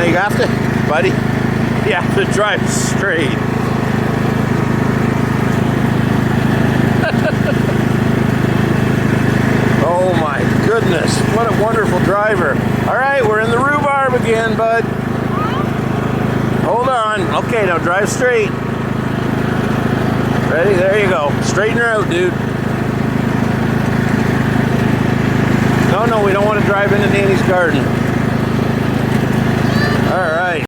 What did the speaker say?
Now you have to, buddy, you have to drive straight. Oh my goodness, what a wonderful driver. All right, we're in the rhubarb again, bud. Hold on. Okay, now drive straight. Ready? There you go. Straighten her out, dude. No, we don't want to drive into Danny's garden. All right.